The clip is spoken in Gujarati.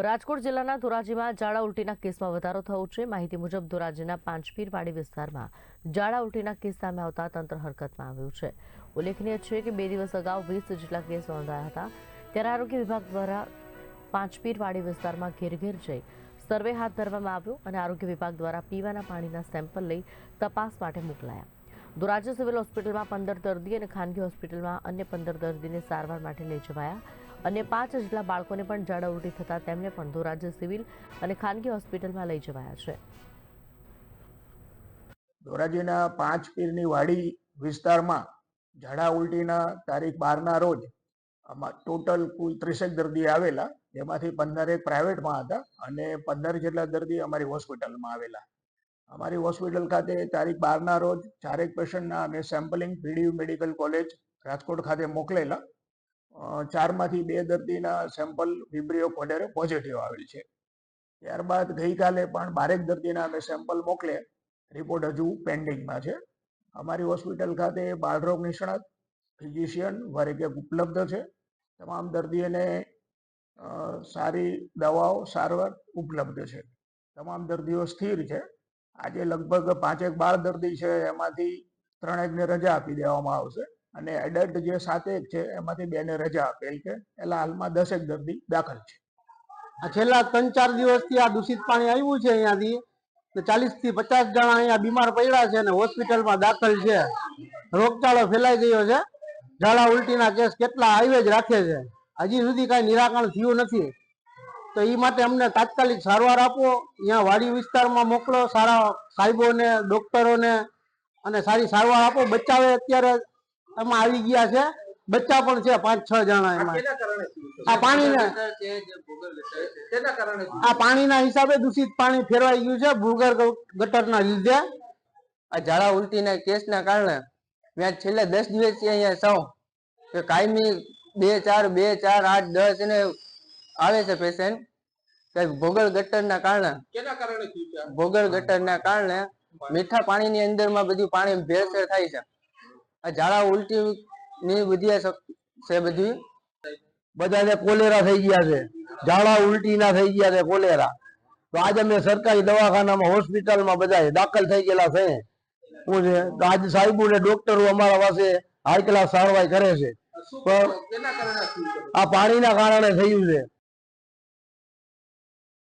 રાજકોટ જિલ્લાના ધોરાજીમાં ઝાડા ઉલટીના કેસમાં વધારો થયો છે। માહિતી મુજબ ધોરાજીના પાંચપીરવાડી વિસ્તારમાં ઝાડા ઉલટીના કેસ સામે આવતા તંત્ર હરકતમાં આવ્યું છે। ઉલ્લેખનીય છે કે 2 દિવસ અગાઉ 20 જેટલા કેસ નોંધાયા હતા, ત્યારે આરોગ્ય વિભાગ દ્વારા પાંચપીરવાડી વિસ્તારમાં ઘેર ઘેર જઈ સર્વે હાથ ધરવામાં આવ્યો અને આરોગ્ય વિભાગ દ્વારા પીવાના પાણીના સેમ્પલ લઈ તપાસ માટે મોકલાયા। ધોરાજી સિવિલ હોસ્પિટલમાં 15 દર્દી અને ખાનગી હોસ્પિટલમાં અન્ય 15 દર્દીને સારવાર માટે લઈ જવાયા। અન્ય 5 જેટલા બાળકોને પણ ઝાડા ઉલટી થતા તેમને પણ ધોરાજી સિવિલ અને ખાનગી હોસ્પિટલમાં લઈ જવાયા છે। ધોરાજીના પાંચપીરની વાડી વિસ્તારમાં ઝાડા ઉલટીના તારીખ 12ના રોજ ટોટલ કુલ 30 દર્દી આવેલા, જેમાંથી 15 પ્રાઇવેટમાં હતા અને 15 જેટલા દર્દી અમારી હોસ્પિટલમાં આવેલા। અમારી હોસ્પિટલ ખાતે તારીખ 12ના રોજ 4 પેશન્ટના અમે sampling PDU medical college Rajkot ખાતે મોકલેલા। 4માંથી 2 દર્દીના સેમ્પલ વિબ્રિયો કોડેરે પોઝિટિવ આવેલ છે। ત્યારબાદ ગઈકાલે પણ 12 દર્દીના અમે સેમ્પલ મોકલ્યા, રિપોર્ટ હજુ પેન્ડિંગમાં છે। અમારી હોસ્પિટલ ખાતે બાળરોગ નિષ્ણાત, ફિઝિશિયન વર્ગ ઉપલબ્ધ છે। તમામ દર્દીઓને સારી દવાઓ સારવાર ઉપલબ્ધ છે। તમામ દર્દીઓ સ્થિર છે। આજે લગભગ 5 બાળ દર્દી છે, એમાંથી 3 રજા આપી દેવામાં આવશે અને એડલ્ટ જે 7 છે એમાંથી 2ને રજા આપેલ છે। એટલે હાલમાં 10 દર્દી દાખલ છે। આ છેલ્લા 3-4 દિવસથી આ દૂષિત પાણી આવ્યું છે અહીંયાથી 40 થી 50 જણા અહીંયા બીમાર પડ્યા છે અને હોસ્પિટલમાં દાખલ છે। રોગચાળો ફેલાઈ ગયો છે। ઝાડા ઉલટીના કેસ કેટલા આવે જ રાખે છે, હજી સુધી કાંઈ નિરાકરણ થયું નથી। તો એ માટે અમને તાત્કાલિક સારવાર આપો, અહીંયા વાડી વિસ્તારમાં મોકલો, સારા સાહેબોને, ડોક્ટરોને અને સારી સારવાર આપો। બચ્ચાઓ અત્યારે એમાં આવી ગયા છે, બચ્ચા પણ છે 5-6 જણા એમાં। આ પાણીના હિસાબે દૂષિત પાણી ફેરવાઈ ગયું છે, ભૂગર્ભ ગટરના લીધે। આ ઝાડા ઉલટીના કેસના કારણે મેં છેલ્લા 10 દિવસથી અહીંયા સૌ કે કાયમી 2-4, 8, 10 એને આવે છે પેશન્ટ। ભૂગર્ભ ગટરના કારણે ભૂગર્ભ ગટરના કારણે મીઠા પાણીની અંદરમાં બધું પાણી ભેળસેળ થાય છે। આ ઝાડા ઉલટીની બધી છે બધી બધાને કોલેરા થઈ ગયા છે, ઝાડા ઉલટીના થઈ ગયા છે કોલેરા। તો આજે અમે સરકારી દવાખાનામાં હોસ્પિટલમાં બધા દાખલ થઈ ગયેલા છે। શું છે તો આજે સાહેબો ને ડોક્ટરો અમારા પાસે હાઈ ક્લાસ સારવાર કરે છે, પણ આ પાણીના કારણે થયું છે।